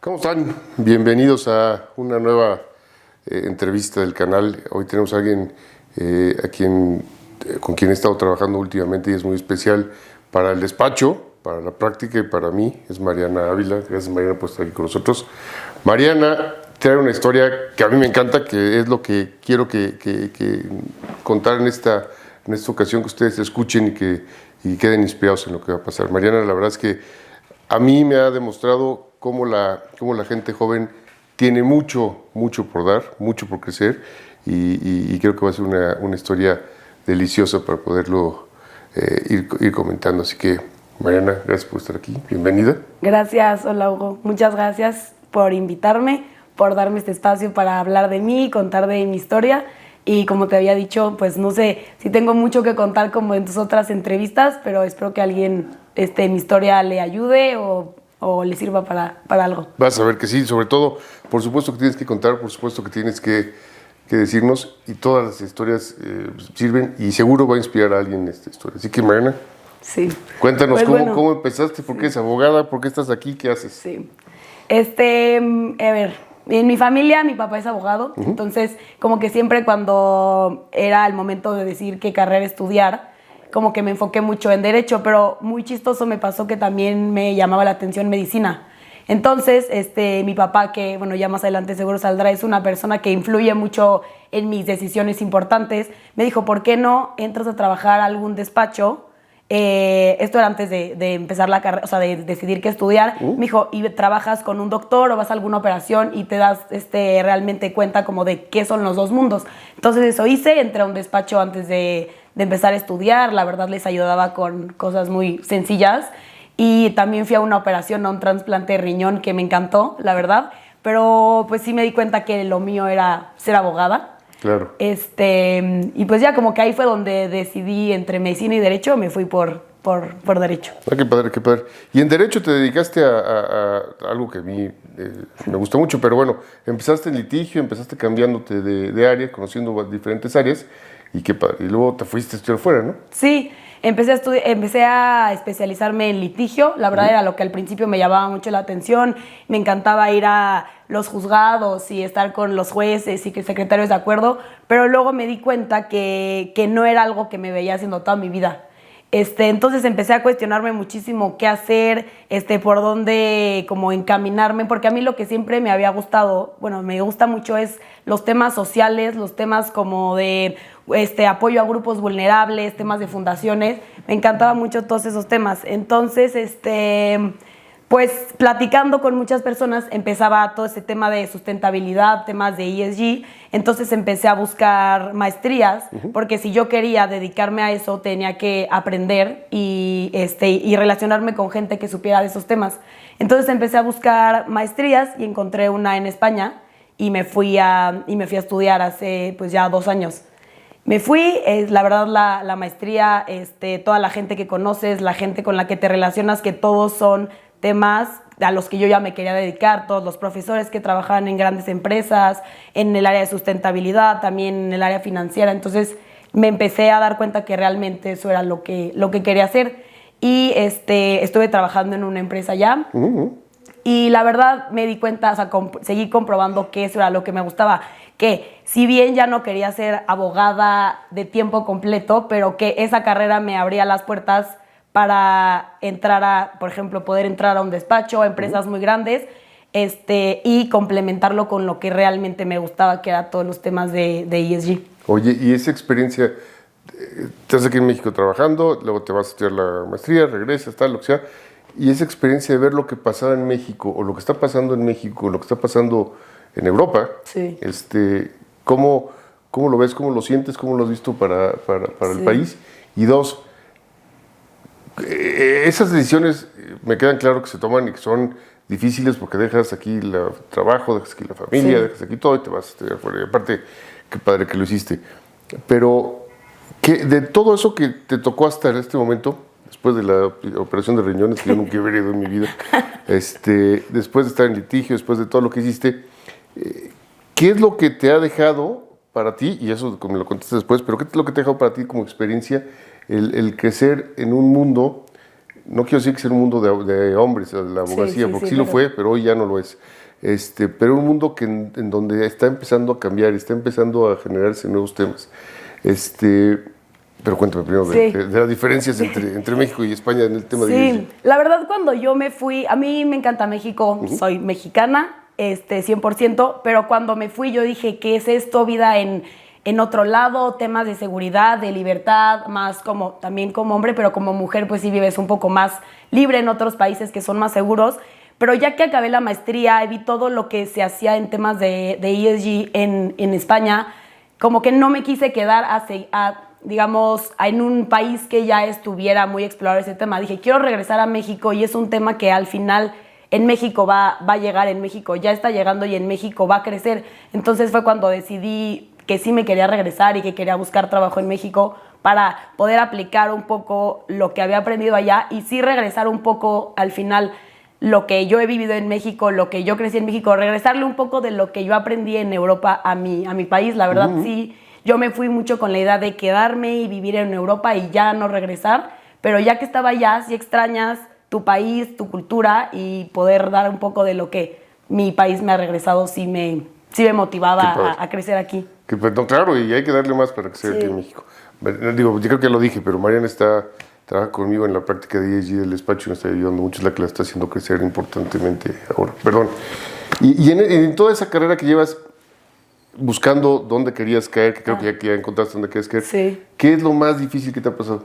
¿Cómo están? Bienvenidos a una nueva entrevista del canal. Hoy tenemos a alguien con quien he estado trabajando últimamente y es muy especial para el despacho, para la práctica y para mí. Es Mariana Ávila. Gracias, Mariana, por estar aquí con nosotros. Mariana trae una historia que a mí me encanta, que es lo que quiero que contar en esta ocasión, que ustedes escuchen y queden inspirados en lo que va a pasar. Mariana, la verdad es que a mí me ha demostrado cómo la gente joven tiene mucho por dar, mucho por crecer y creo que va a ser una historia deliciosa para poderlo ir comentando. Así que, Mariana, gracias por estar aquí. Bienvenida. Gracias, hola Hugo. Muchas gracias por invitarme, por darme este espacio para hablar de mí, contar de mi historia. Y como te había dicho, pues no sé si tengo mucho que contar como en tus otras entrevistas, pero espero que alguien mi historia le ayude o le sirva para algo. Vas a ver que sí, sobre todo, por supuesto que tienes que contar, por supuesto que tienes que decirnos, y todas las historias sirven y seguro va a inspirar a alguien esta historia. Así que, Mariana, sí. Cuéntanos pues cómo empezaste, por qué eres abogada, por qué estás aquí, qué haces. Sí. A ver, en mi familia mi papá es abogado, entonces como que siempre cuando era el momento de decidir qué carrera estudiar, como que me enfoqué mucho en derecho, pero muy chistoso me pasó que también me llamaba la atención medicina. Entonces, mi papá, que bueno, ya más adelante seguro saldrá, es una persona que influye mucho en mis decisiones importantes, me dijo, ¿por qué no entras a trabajar a algún despacho? Esto era antes de empezar la carrera, o sea, de decidir qué estudiar. Me dijo, y trabajas con un doctor o vas a alguna operación y te das realmente cuenta como de qué son los dos mundos. Entonces eso hice, entré a un despacho antes de empezar a estudiar. La verdad les ayudaba con cosas muy sencillas y también fui a una operación, a un trasplante de riñón que me encantó, la verdad, pero pues sí me di cuenta que lo mío era ser abogada. Claro. Y pues ya como que ahí fue donde decidí entre medicina y derecho, me fui por derecho. Ah, qué padre, qué padre. Y en derecho te dedicaste a algo que a mí me gustó mucho, pero bueno, empezaste en litigio, empezaste cambiándote de área, conociendo diferentes áreas, y qué padre. Y luego te fuiste a estudiar fuera, ¿no? Sí, empecé a especializarme en litigio. La verdad era lo que al principio me llamaba mucho la atención. Me encantaba ir a los juzgados y estar con los jueces y que secretarios de acuerdo, pero luego me di cuenta que no era algo que me veía haciendo toda mi vida. Entonces empecé a cuestionarme muchísimo qué hacer, por dónde como encaminarme, porque a mí lo que siempre me había gustado, bueno, me gusta mucho es los temas sociales, los temas como de apoyo a grupos vulnerables, temas de fundaciones, me encantaba mucho todos esos temas. Entonces, pues platicando con muchas personas empezaba todo ese tema de sustentabilidad, temas de ESG, entonces empecé a buscar maestrías, porque si yo quería dedicarme a eso tenía que aprender y relacionarme con gente que supiera de esos temas. Entonces empecé a buscar maestrías y encontré una en España y me fui a estudiar hace pues ya 2 años. Me fui, la verdad la maestría, toda la gente que conoces, la gente con la que te relacionas, que todos son temas a los que yo ya me quería dedicar, todos los profesores que trabajaban en grandes empresas, en el área de sustentabilidad, también en el área financiera. Entonces me empecé a dar cuenta que realmente eso era lo que quería hacer. Y estuve trabajando en una empresa ya. Y la verdad me di cuenta, o sea, seguí comprobando que eso era lo que me gustaba. Que si bien ya no quería ser abogada de tiempo completo, pero que esa carrera me abría las puertas para entrar por ejemplo, poder entrar a un despacho, a empresas muy grandes, y complementarlo con lo que realmente me gustaba, que era todos los temas de ESG. Oye, y esa experiencia, estás aquí en México trabajando, luego te vas a estudiar la maestría, regresas, tal, lo que sea, y esa experiencia de ver lo que pasaba en México, o lo que está pasando en México, o lo que está pasando en Europa, sí. ¿Cómo lo ves, cómo lo sientes, cómo lo has visto para el país? Y dos, esas decisiones me quedan claro que se toman y que son difíciles porque dejas aquí el trabajo, dejas aquí la familia, dejas aquí todo y te vas a estudiar fuera. Y aparte, qué padre que lo hiciste. Pero de todo eso que te tocó hasta este momento, después de la operación de riñones que yo nunca hubiera ido en mi vida, después de estar en litigio, después de todo lo que hiciste, ¿qué es lo que te ha dejado para ti? Y eso me lo contestas después, pero ¿qué es lo que te ha dejado para ti como experiencia el crecer en un mundo no quiero decir que sea un mundo de hombres, de la abogacía, porque sí lo fue, pero hoy ya no lo es. Pero un mundo en donde está empezando a cambiar, está empezando a generarse nuevos temas. Pero cuéntame primero de las diferencias entre México y España en el tema de ESG. Sí, la verdad cuando yo me fui, a mí me encanta México, soy mexicana, 100%, pero cuando me fui yo dije, ¿qué es esto? Vida en otro lado, temas de seguridad, de libertad, más como también como hombre, pero como mujer pues sí vives un poco más libre en otros países que son más seguros. Pero ya que acabé la maestría y vi todo lo que se hacía en temas de ESG en España, como que no me quise quedar digamos, en un país que ya estuviera muy explorado ese tema. Dije, quiero regresar a México y es un tema que al final en México va a llegar, en México ya está llegando y en México va a crecer. Entonces fue cuando decidí que sí me quería regresar y que quería buscar trabajo en México para poder aplicar un poco lo que había aprendido allá y sí regresar un poco al final lo que yo he vivido en México, lo que yo crecí en México, regresarle un poco de lo que yo aprendí en Europa a mi país. La verdad, sí, yo me fui mucho con la idea de quedarme y vivir en Europa y ya no regresar, pero ya que estaba allá, sí extrañas tu país, tu cultura y poder dar un poco de lo que mi país me ha regresado, sí me motivaba a crecer aquí. No, claro, y hay que darle más para crecer aquí en México. Digo, yo creo que ya lo dije, pero Mariana trabaja conmigo en la práctica de ESG del despacho y me está ayudando mucho, es la que la está haciendo crecer importantemente ahora. Perdón. Y en toda esa carrera que llevas buscando dónde querías caer, que creo que ya encontraste dónde querías caer, ¿qué es lo más difícil que te ha pasado?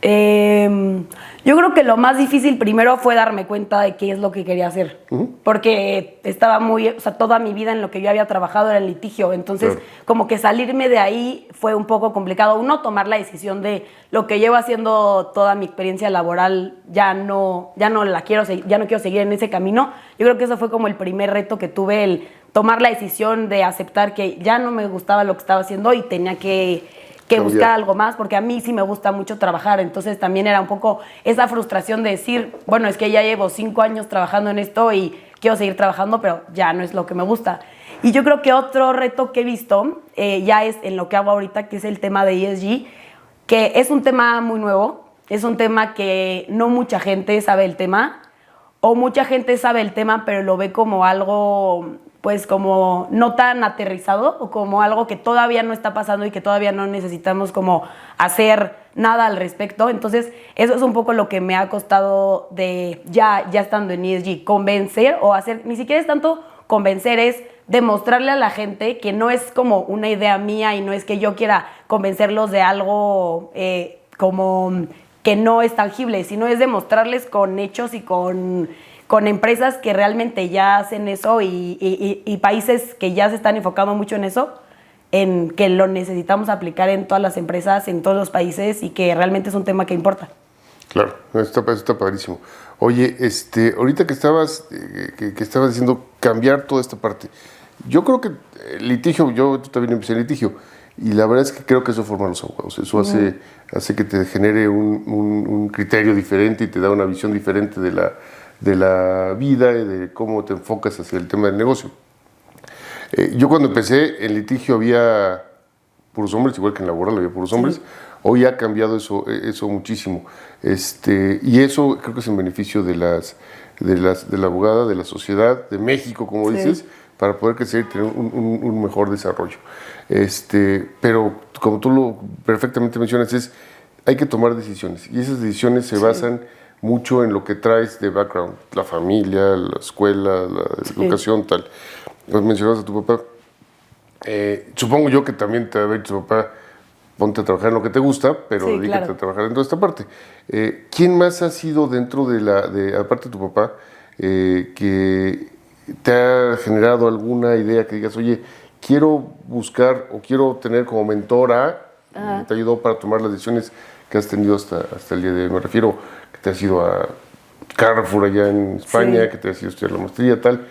Yo creo que lo más difícil primero fue darme cuenta de qué es lo que quería hacer, porque estaba toda mi vida en lo que yo había trabajado era en litigio, entonces como que salirme de ahí fue un poco complicado. Uno, tomar la decisión de lo que llevo haciendo toda mi experiencia laboral, ya no quiero seguir en ese camino. Yo creo que eso fue como el primer reto que tuve, el tomar la decisión de aceptar que ya no me gustaba lo que estaba haciendo y tenía que buscar algo más, porque a mí sí me gusta mucho trabajar, entonces también era un poco esa frustración de decir, bueno, es que ya llevo 5 años trabajando en esto y quiero seguir trabajando, pero ya no es lo que me gusta. Y yo creo que otro reto que he visto ya es en lo que hago ahorita, que es el tema de ESG, que es un tema muy nuevo, es un tema que no mucha gente sabe el tema, o mucha gente sabe el tema, pero lo ve como algo pues como no tan aterrizado o como algo que todavía no está pasando y que todavía no necesitamos como hacer nada al respecto. Entonces, eso es un poco lo que me ha costado de ya estando en ESG, convencer o hacer, ni siquiera es tanto convencer, es demostrarle a la gente que no es como una idea mía y no es que yo quiera convencerlos de algo como que no es tangible, sino es demostrarles con hechos y con empresas que realmente ya hacen eso y países que ya se están enfocando mucho en eso, en que lo necesitamos aplicar en todas las empresas, en todos los países y que realmente es un tema que importa. Claro, está padrísimo. Oye, ahorita que estabas diciendo cambiar toda esta parte, yo creo que el litigio, yo también empecé en litigio, y la verdad es que creo que eso forma a los abogados, eso hace que te genere un criterio diferente y te da una visión diferente de la vida y de cómo te enfocas hacia el tema del negocio. Yo cuando empecé en litigio había puros hombres, igual que en laboral había puros hombres. Hoy ha cambiado eso muchísimo. Y eso creo que es en beneficio de la abogada, de la sociedad, de México, como dices, para poder crecer y tener un mejor desarrollo. Pero como tú lo perfectamente mencionas, hay que tomar decisiones. Y esas decisiones se basan mucho en lo que traes de background, la familia, la escuela, la educación, tal. Pues mencionabas a tu papá. Supongo yo que también te había dicho tu papá, ponte a trabajar en lo que te gusta, pero dedícate a trabajar en toda esta parte. ¿Quién más ha sido dentro aparte de tu papá, que te ha generado alguna idea que digas, oye, quiero buscar o quiero tener como mentora, te ayudó para tomar las decisiones que has tenido hasta el día de hoy? Me refiero que te has ido a Carrefour allá en España, que te has ido a estudiar la maestría, tal.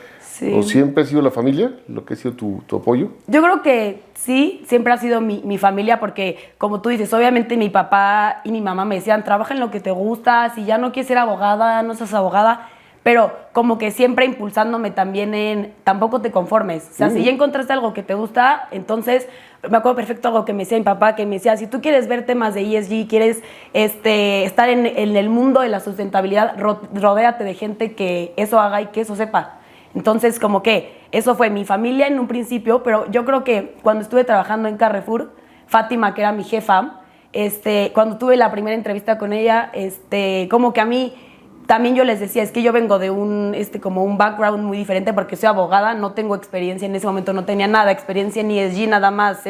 ¿O siempre ha sido la familia lo que ha sido tu apoyo? Yo creo que sí, siempre ha sido mi familia, porque como tú dices, obviamente mi papá y mi mamá me decían, trabaja en lo que te gusta, si ya no quieres ser abogada, no seas abogada, pero como que siempre impulsándome también en tampoco te conformes. O sea, si ya encontraste algo que te gusta, entonces me acuerdo perfecto algo que me decía mi papá, que me decía, si tú quieres ver temas de ESG, quieres estar en el mundo de la sustentabilidad, rodéate de gente que eso haga y que eso sepa. Entonces, como que eso fue mi familia en un principio, pero yo creo que cuando estuve trabajando en Carrefour, Fátima, que era mi jefa, cuando tuve la primera entrevista con ella, como que a mí también yo les decía, es que yo vengo de como un background muy diferente porque soy abogada, no tengo experiencia, en ese momento no tenía nada, experiencia en ESG, nada más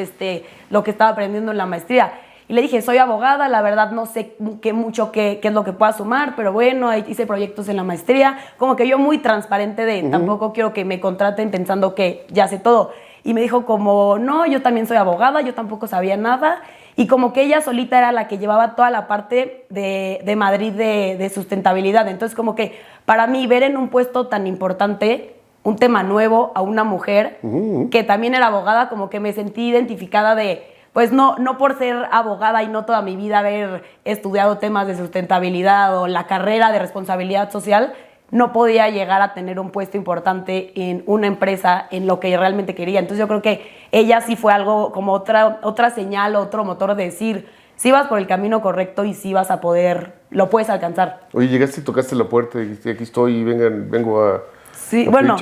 lo que estaba aprendiendo en la maestría. Y le dije, soy abogada, la verdad no sé qué es lo que pueda sumar, pero bueno, hice proyectos en la maestría, como que yo muy transparente tampoco quiero que me contraten pensando que ya sé todo. Y me dijo como, no, yo también soy abogada, yo tampoco sabía nada. Y como que ella solita era la que llevaba toda la parte de Madrid de sustentabilidad. Entonces como que para mí ver en un puesto tan importante un tema nuevo a una mujer que también era abogada, como que me sentí identificada pues no por ser abogada y no toda mi vida haber estudiado temas de sustentabilidad o la carrera de responsabilidad social, no podía llegar a tener un puesto importante en una empresa en lo que realmente quería. Entonces yo creo que ella sí fue algo como otra señal, otro motor de decir, sí vas por el camino correcto y sí vas a poder, lo puedes alcanzar. Oye, llegaste y tocaste la puerta y dijiste, aquí estoy y vengo a... Sí, bueno,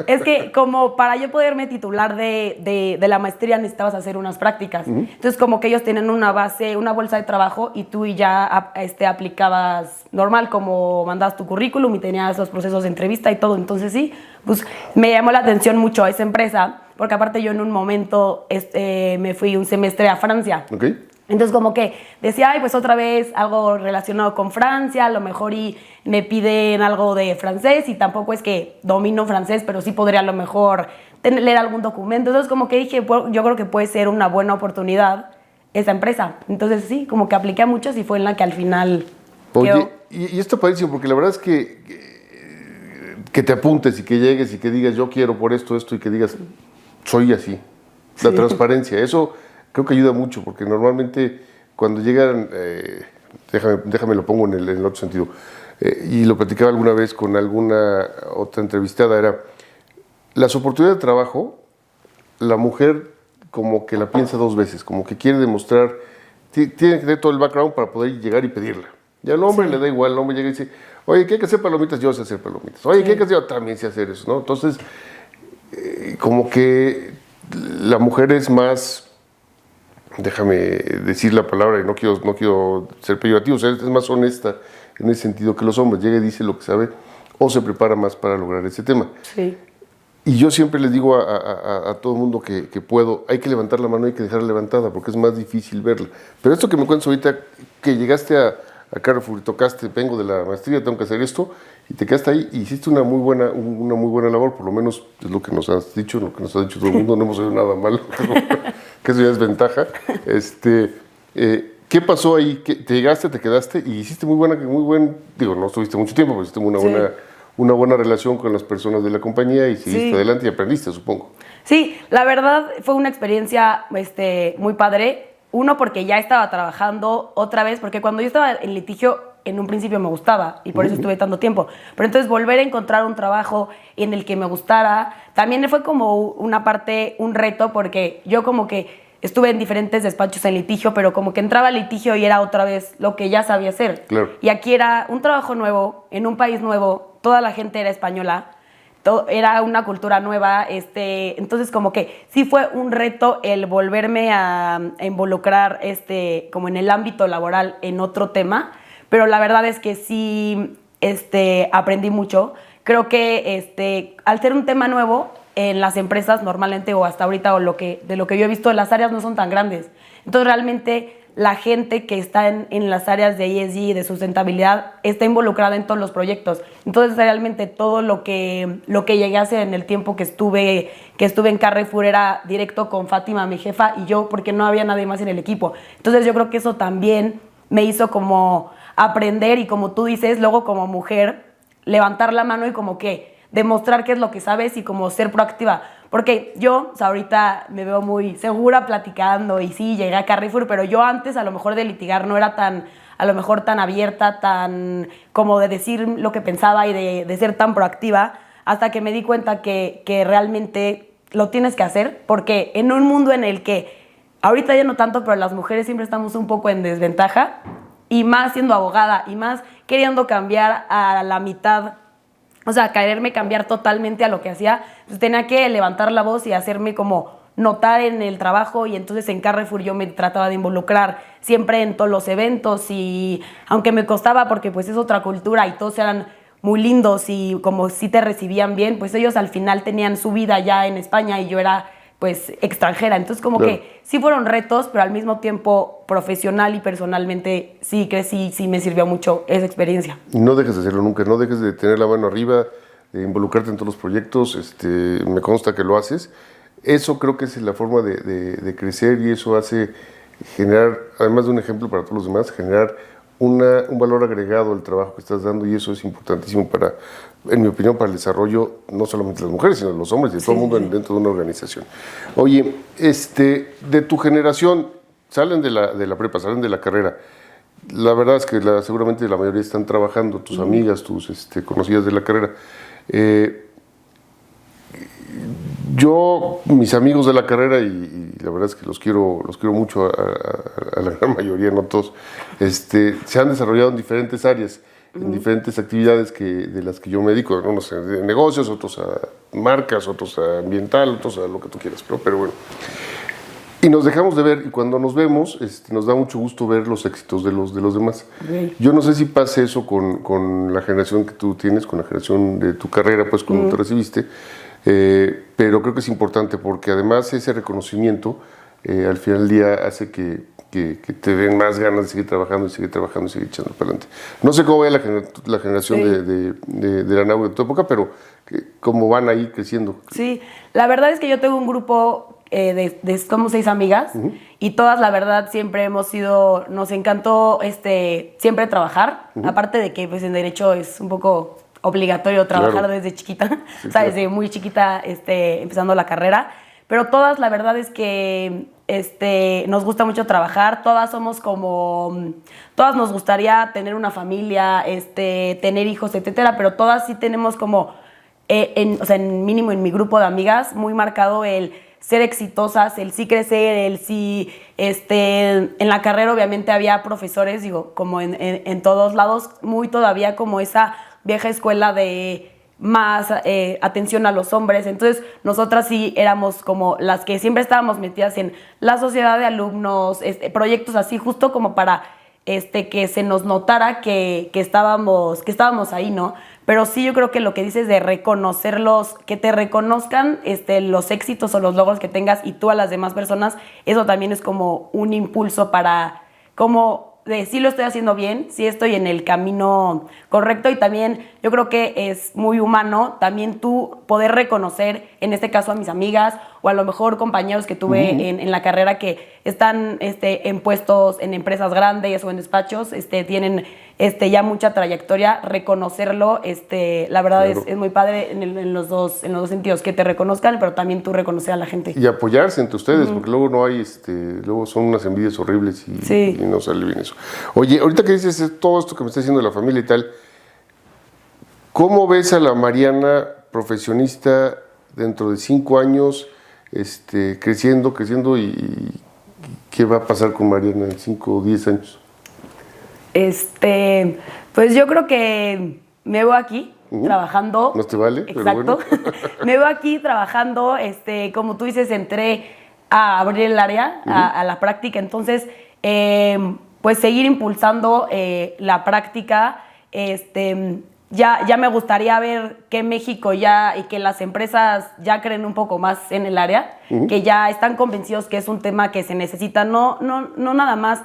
es que como para yo poderme titular de la maestría necesitabas hacer unas prácticas. Entonces como que ellos tienen una base, una bolsa de trabajo y tú ya aplicabas normal, como mandabas tu currículum y tenías los procesos de entrevista y todo. Entonces sí, pues me llamó la atención mucho esa empresa, porque aparte yo en un momento me fui un semestre a Francia. Okay. Entonces como que decía, ay, pues otra vez algo relacionado con Francia, a lo mejor y me piden algo de francés y tampoco es que domino francés, pero sí podría a lo mejor leer algún documento. Entonces como que dije, yo creo que puede ser una buena oportunidad esa empresa. Entonces sí, como que apliqué a muchos y fue en la que al final Oye, quedó. y esto padrísimo, porque la verdad es que te apuntes y que llegues y que digas, yo quiero por esto y que digas, soy así. La transparencia, eso... Creo que ayuda mucho, porque normalmente cuando llegan, déjame lo pongo en el otro sentido, y lo platicaba alguna vez con alguna otra entrevistada, era las oportunidades de trabajo, la mujer como que la piensa dos veces, como que quiere demostrar, tiene que tener todo el background para poder llegar y pedirla. Ya al hombre le da igual, el hombre llega y dice, oye, ¿qué hay que hacer palomitas? Yo sé hacer palomitas. Oye, ¿qué hay que hacer? Yo también sé hacer eso, ¿no? Entonces, como que la mujer es más... Déjame decir la palabra y no quiero ser peyorativo, o sea, es más honesta en ese sentido que los hombres. Llega y dice lo que sabe o se prepara más para lograr ese tema. Sí. Y yo siempre les digo a todo el mundo que puedo, hay que levantar la mano, hay que dejarla levantada porque es más difícil verla. Pero esto que me cuentas ahorita, que llegaste a Carrefour y tocaste, vengo de la maestría, tengo que hacer esto, y te quedaste ahí y hiciste una muy buena labor, por lo menos es lo que nos has dicho, lo que nos ha dicho todo el mundo, no hemos oído nada malo. Que eso ya es ventaja. ¿Qué pasó ahí? ¿Te llegaste, te quedaste y hiciste muy buen, digo, no estuviste mucho tiempo, pero hiciste una buena relación con las personas de la compañía y seguiste adelante y aprendiste, supongo? Sí, la verdad fue una experiencia muy padre. Uno, porque ya estaba trabajando otra vez, porque cuando yo estaba en litigio, en un principio me gustaba y por eso estuve tanto tiempo. Pero entonces volver a encontrar un trabajo en el que me gustara, también fue como una parte, un reto, porque yo como que estuve en diferentes despachos en litigio, pero como que entraba al litigio y era otra vez lo que ya sabía hacer. Claro. Y aquí era un trabajo nuevo, en un país nuevo, toda la gente era española, era una cultura nueva, entonces como que sí fue un reto el volverme a involucrar como en el ámbito laboral en otro tema, pero la verdad es que sí aprendí mucho. Creo que al ser un tema nuevo en las empresas normalmente o hasta ahorita de lo que yo he visto, las áreas no son tan grandes. Entonces realmente la gente que está en las áreas de ESG, de sustentabilidad, está involucrada en todos los proyectos. Entonces realmente todo lo que llegué a hacer en el tiempo que estuve en Carrefour era directo con Fátima, mi jefa, y yo, porque no había nadie más en el equipo. Entonces yo creo que eso también me hizo como aprender y, como tú dices, luego como mujer, levantar la mano y como que demostrar qué es lo que sabes y como ser proactiva. Porque yo, o sea, ahorita me veo muy segura platicando y sí, llegué a Carrefour, pero yo antes a lo mejor de litigar no era tan a lo mejor tan abierta, tan como de decir lo que pensaba y de ser tan proactiva, hasta que me di cuenta que realmente lo tienes que hacer, porque en un mundo en el que, ahorita ya no tanto, pero las mujeres siempre estamos un poco en desventaja, y más siendo abogada, y más queriendo cambiar a la mitad, o sea, quererme cambiar totalmente a lo que hacía, pues tenía que levantar la voz y hacerme como notar en el trabajo, y entonces en Carrefour yo me trataba de involucrar siempre en todos los eventos, y aunque me costaba porque pues es otra cultura y todos eran muy lindos y como sí te recibían bien, pues ellos al final tenían su vida ya en España y yo era pues extranjera, entonces como claro, que sí fueron retos, pero al mismo tiempo profesional y personalmente sí crecí, sí me sirvió mucho esa experiencia. y no dejes de hacerlo nunca, no dejes de tener la mano arriba, de involucrarte en todos los proyectos, me consta que lo haces. Eso creo que es la forma de crecer, y eso hace generar, además de un ejemplo para todos los demás, generar un valor agregado al trabajo que estás dando, y eso es importantísimo para, en mi opinión, para el desarrollo no solamente de las mujeres, sino de los hombres y de todo el mundo dentro de una organización. Oye, de tu generación, salen de la prepa, salen de la carrera. La verdad es que seguramente la mayoría están trabajando, tus amigas, tus conocidas de la carrera. Yo, mis amigos de la carrera, y la verdad es que los quiero mucho a la gran mayoría, no todos, se han desarrollado en diferentes áreas, en diferentes actividades de las que yo me dedico, unos a negocios, otros a marcas, otros a ambiental, otros a lo que tú quieras, pero bueno. Y nos dejamos de ver, y cuando nos vemos, nos da mucho gusto ver los éxitos de los demás. Okay. Yo no sé si pase eso con la generación que tú tienes, con la generación de tu carrera, pues cuando te recibiste, pero creo que es importante porque además ese reconocimiento al final del día hace que te den más ganas de seguir trabajando y seguir trabajando y seguir echando para adelante. No sé cómo va la generación de la NAU de tu época, pero cómo van ahí creciendo. Sí, la verdad es que yo tengo un grupo como 6 amigas, y todas, la verdad, siempre nos encantó siempre trabajar, aparte de que pues en derecho es un poco obligatorio trabajar desde chiquita, sí, o sea, desde muy chiquita empezando la carrera, pero todas, la verdad es que nos gusta mucho trabajar, todas nos gustaría tener una familia, tener hijos, etcétera, pero todas sí tenemos como, o sea, en mínimo en mi grupo de amigas, muy marcado el ser exitosas, el sí crecer, el sí, en la carrera obviamente había profesores, digo, como en todos lados, muy todavía como esa vieja escuela de más atención a los hombres, entonces nosotras sí éramos como las que siempre estábamos metidas en la sociedad de alumnos, proyectos así, justo como para que se nos notara que estábamos ahí, ¿no? Pero sí, yo creo que lo que dices de reconocerlos, que te reconozcan los éxitos o los logros que tengas y tú a las demás personas, eso también es como un impulso para, como de sí lo estoy haciendo bien, sí estoy en el camino correcto, y también yo creo que es muy humano también tú poder reconocer, en este caso a mis amigas o a lo mejor compañeros que tuve en la carrera que están en puestos en empresas grandes o en despachos, tienen ya mucha trayectoria, reconocerlo, la verdad es muy padre en los dos sentidos, que te reconozcan, pero también tú reconocer a la gente. Y apoyarse entre ustedes, porque luego no hay, luego son unas envidias horribles y no sale bien eso. Oye, ahorita que dices todo esto que me está diciendo de la familia y tal, ¿cómo ves a la Mariana profesionista dentro de 5 años, creciendo, y qué va a pasar con Mariana en 5 o 10 años? Pues yo creo que me veo aquí trabajando. ¿No te vale? Exacto. Pero bueno. Me veo aquí trabajando, como tú dices, entré a abrir el área, a la práctica, entonces, pues seguir impulsando la práctica, ya me gustaría ver que México y que las empresas ya creen un poco más en el área, que ya están convencidos que es un tema que se necesita, no nada más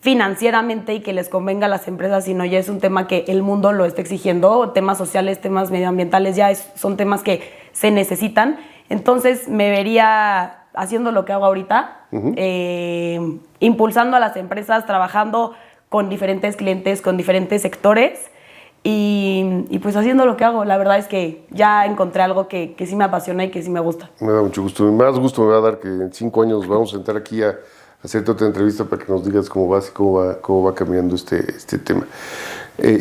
financieramente y que les convenga a las empresas, sino ya es un tema que el mundo lo está exigiendo, temas sociales, temas medioambientales, son temas que se necesitan. Entonces me vería haciendo lo que hago ahorita, impulsando a las empresas, trabajando con diferentes clientes, con diferentes sectores, y pues haciendo lo que hago. La verdad es que ya encontré algo que sí me apasiona y que sí me gusta. Me da mucho gusto. Más gusto me va a dar que en 5 años vamos a sentar aquí a hacerte otra entrevista para que nos digas cómo vas y cómo va caminando este tema.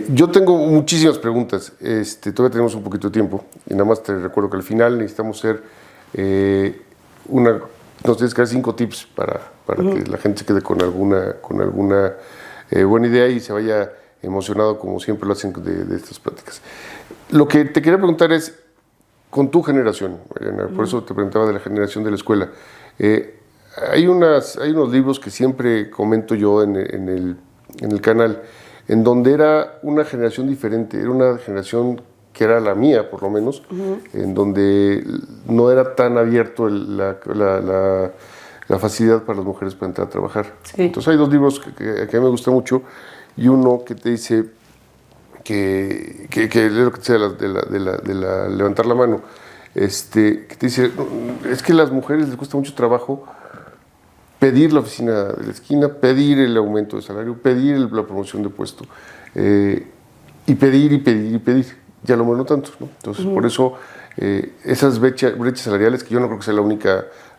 Yo tengo muchísimas preguntas. Todavía tenemos un poquito de tiempo y nada más te recuerdo que al final necesitamos hacer nos tienes que dar 5 tips para que la gente se quede con alguna buena idea y se vaya emocionado como siempre lo hacen de estas pláticas. Lo que te quería preguntar es, con tu generación, Mariana, por eso te preguntaba de la generación de la escuela, hay unos libros que siempre comento yo en el canal, en donde era una generación diferente, era una generación que era la mía, por lo menos, en donde no era tan abierto la facilidad para las mujeres para entrar a trabajar. Sí. Entonces hay 2 libros que a mí me gustan mucho, y uno que te dice que es lo que te dice de la levantar la mano, que te dice, es que a las mujeres les cuesta mucho trabajo pedir la oficina de la esquina, pedir el aumento de salario, pedir la promoción de puesto, y pedir, y a lo mejor no tanto, ¿no? Entonces, por eso, esas brechas salariales, que yo no creo que sea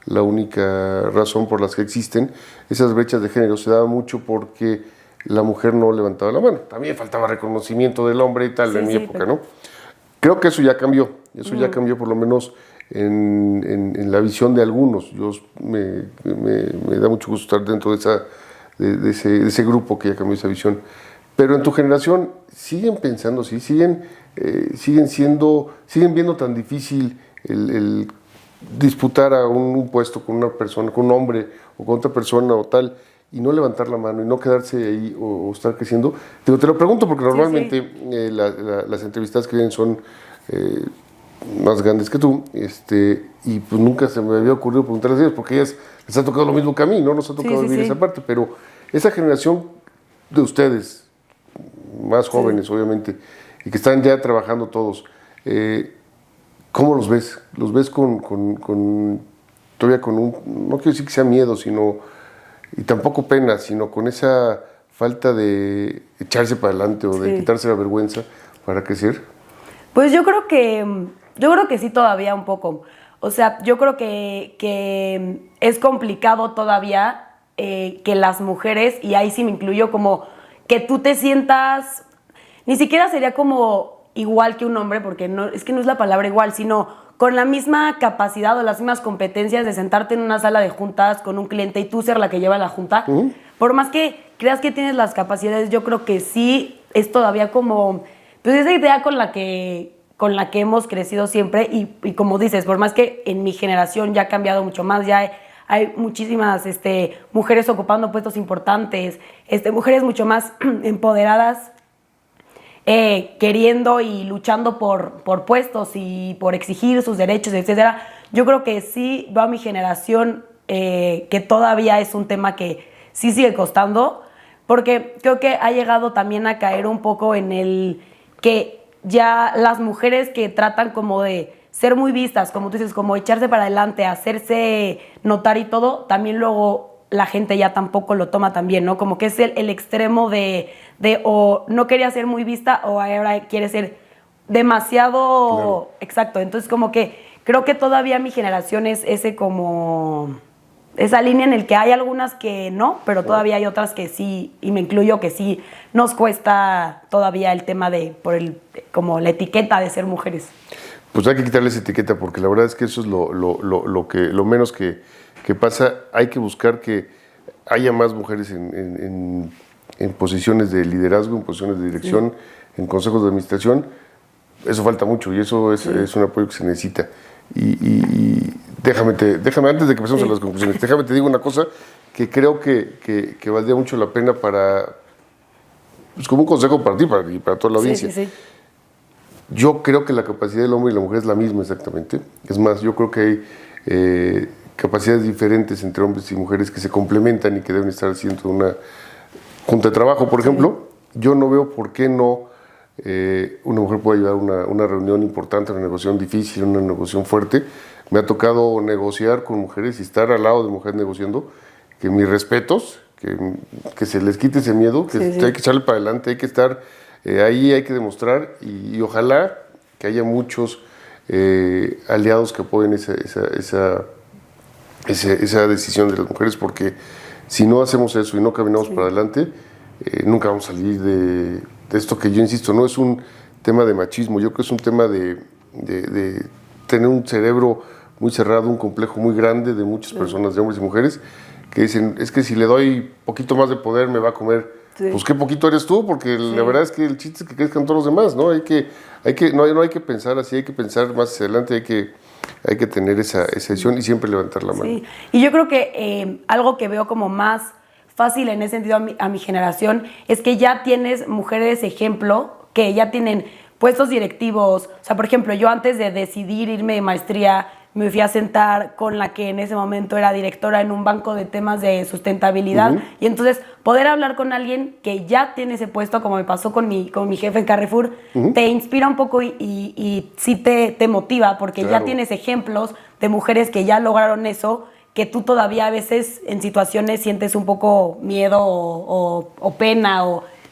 la única razón por las que existen, esas brechas de género se daban mucho porque la mujer no levantaba la mano. También faltaba reconocimiento del hombre y tal, en mi época, ¿no? Creo que eso ya cambió, ya cambió por lo menos en la visión de algunos. Me da mucho gusto estar dentro de ese grupo que ya cambió esa visión. Pero en tu generación siguen pensando así, siguen viendo tan difícil el disputar a un puesto con una persona, con un hombre o con otra persona o tal, y no levantar la mano y no quedarse ahí o estar creciendo. Te lo pregunto porque normalmente las entrevistadas que vienen son más grandes que tú, y pues nunca se me había ocurrido preguntarles a ellas porque ellas les ha tocado lo mismo que a mí, no nos ha tocado vivir esa parte, pero esa generación de ustedes, más jóvenes obviamente, y que están ya trabajando todos, ¿cómo los ves? ¿Los ves todavía con no quiero decir que sea miedo, y tampoco pena, sino con esa falta de echarse para adelante o de quitarse la vergüenza para crecer? Pues yo creo que sí, todavía un poco. O sea, yo creo que es complicado todavía que las mujeres, y ahí sí me incluyo, como que tú te sientas, ni siquiera sería como igual que un hombre, porque es que no es la palabra igual, sino con la misma capacidad o las mismas competencias de sentarte en una sala de juntas con un cliente y tú ser la que lleva la junta. Por más que creas que tienes las capacidades, yo creo que sí es todavía como, pues esa idea con la que hemos crecido siempre, y como dices, por más que en mi generación ya ha cambiado mucho más, ya hay muchísimas mujeres ocupando puestos importantes, mujeres mucho más empoderadas, queriendo y luchando por puestos y por exigir sus derechos, etcétera. Yo creo que sí va a mi generación, que todavía es un tema que sí sigue costando, porque creo que ha llegado también a caer un poco en el que ya las mujeres que tratan como de ser muy vistas, como tú dices, como echarse para adelante, hacerse notar y todo, también luego la gente ya tampoco lo toma tan bien, ¿no? Como que es el extremo de o no quería ser muy vista o ahora quiere ser demasiado... Claro. Exacto, entonces como que creo que todavía mi generación es esa línea en el que hay algunas que no, pero todavía hay otras que sí, y me incluyo, que sí nos cuesta todavía el tema como la etiqueta de ser mujeres. Pues hay que quitarle esa etiqueta, porque la verdad es que eso es lo menos que pasa. Hay que buscar que haya más mujeres en posiciones de liderazgo, en posiciones de dirección, en consejos de administración. Eso falta mucho y eso es un apoyo que se necesita. Y déjame antes de que pasemos a las conclusiones, déjame te digo una cosa que creo que valdría mucho la pena pues como un consejo para ti y para toda la audiencia. Yo creo que la capacidad del hombre y la mujer es la misma exactamente. Es más, yo creo que hay capacidades diferentes entre hombres y mujeres que se complementan y que deben estar haciendo una junta de trabajo. Por ejemplo, yo no veo por qué no una mujer puede llevar una reunión importante, una negociación difícil, una negociación fuerte. Me ha tocado negociar con mujeres y estar al lado de mujeres negociando, que mis respetos, que se les quite ese miedo, que hay que echarle para adelante, hay que estar ahí, hay que demostrar y ojalá que haya muchos aliados que apoyen esa decisión de las mujeres, porque Si no hacemos eso y no caminamos para adelante, nunca vamos a salir de esto que yo insisto, no es un tema de machismo, yo creo que es un tema de tener un cerebro muy cerrado, un complejo muy grande de muchas personas, de hombres y mujeres, que dicen, es que si le doy poquito más de poder me va a comer. Sí. Pues qué poquito eres tú, porque la verdad es que el chiste es que crezcan todos los demás, ¿no? No hay que pensar así, hay que pensar más hacia adelante, hay que tener esa decisión y siempre levantar la mano. Sí, y yo creo que algo que veo como más fácil en ese sentido a mi generación es que ya tienes mujeres ejemplo, que ya tienen puestos directivos. O sea, por ejemplo, yo antes de decidir irme de maestría, me fui a sentar con la que en ese momento era directora en un banco de temas de sustentabilidad. Y entonces poder hablar con alguien que ya tiene ese puesto, como me pasó con mi jefe en Carrefour, te inspira un poco y sí te motiva, porque ya tienes ejemplos de mujeres que ya lograron eso, que tú todavía a veces en situaciones sientes un poco miedo o pena.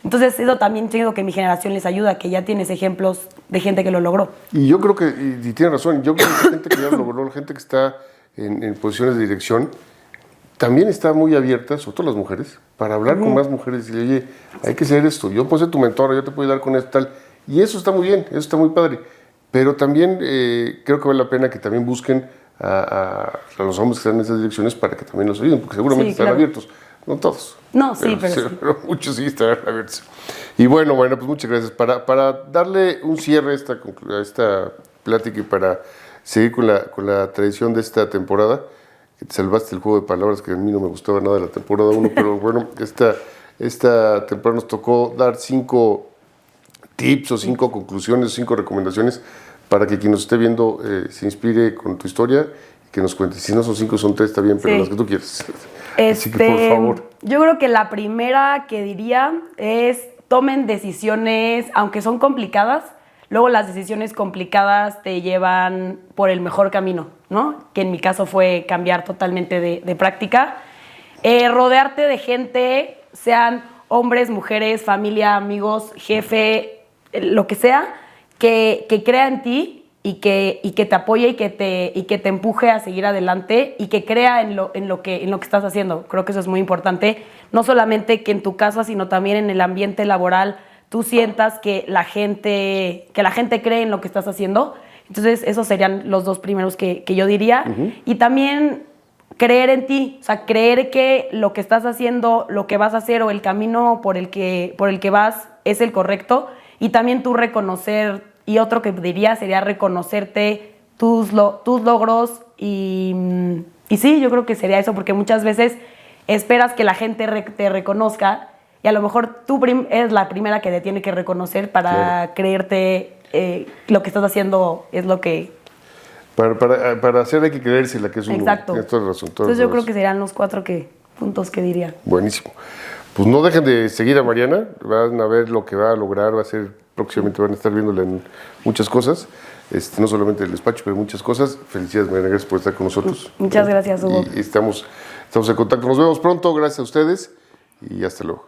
Entonces eso también siento que mi generación les ayuda, que ya tienes ejemplos de gente que lo logró. Y yo creo que, y tienes razón, yo creo que la gente que ya lo logró, la gente que está en posiciones de dirección, también está muy abierta, sobre todo las mujeres, para hablar con más mujeres y decirle, oye, hay que hacer esto, yo puedo ser tu mentor, yo te puedo ayudar con esto tal. Y eso está muy bien, eso está muy padre. Pero también creo que vale la pena que también busquen a los hombres que están en esas direcciones para que también los ayuden, porque seguramente están abiertos. No todos. No, sí, pero muchos sí están abiertos. Y bueno, pues muchas gracias. Para darle un cierre a esta plática y para seguir con la tradición de esta temporada, que te salvaste el juego de palabras, que a mí no me gustaba nada de la temporada 1, pero bueno, esta temporada nos tocó dar 5 tips o 5 conclusiones, 5 recomendaciones para que quien nos esté viendo se inspire con tu historia y que nos cuente. Si no son 5, son 3, está bien, pero las que tú quieras. Así que, por favor. Yo creo que la primera que diría es tomen decisiones, aunque son complicadas, luego las decisiones complicadas te llevan por el mejor camino, ¿no? Que en mi caso fue cambiar totalmente de práctica. Rodearte de gente, sean hombres, mujeres, familia, amigos, jefe, lo que sea, que crea en ti y que te apoye y que te empuje a seguir adelante y que crea en lo que estás haciendo. Creo que eso es muy importante. No solamente que en tu casa, sino también en el ambiente laboral tú sientas que la gente cree en lo que estás haciendo. Entonces, esos serían los 2 primeros que yo diría. Y también creer en ti, o sea, creer que lo que estás haciendo, lo que vas a hacer o el camino por el que vas es el correcto. Y también tú reconocer, y otro que diría sería reconocerte tus logros y sí, yo creo que sería eso, porque muchas veces esperas que la gente te reconozca y a lo mejor tú eres la primera que te tiene que reconocer para creerte lo que estás haciendo es lo que... Para hacer hay que creérsela, que es un... Exacto. Tienes toda razón. Entonces yo creo que serían los 4 puntos que diría. Buenísimo. Pues no dejen de seguir a Mariana, van a ver lo que va a lograr, va a ser, próximamente van a estar viéndola en muchas cosas, no solamente el despacho, pero muchas cosas. Felicidades, Mariana, gracias por estar con nosotros. Muchas gracias, Hugo. Y estamos en contacto, nos vemos pronto, gracias a ustedes y hasta luego.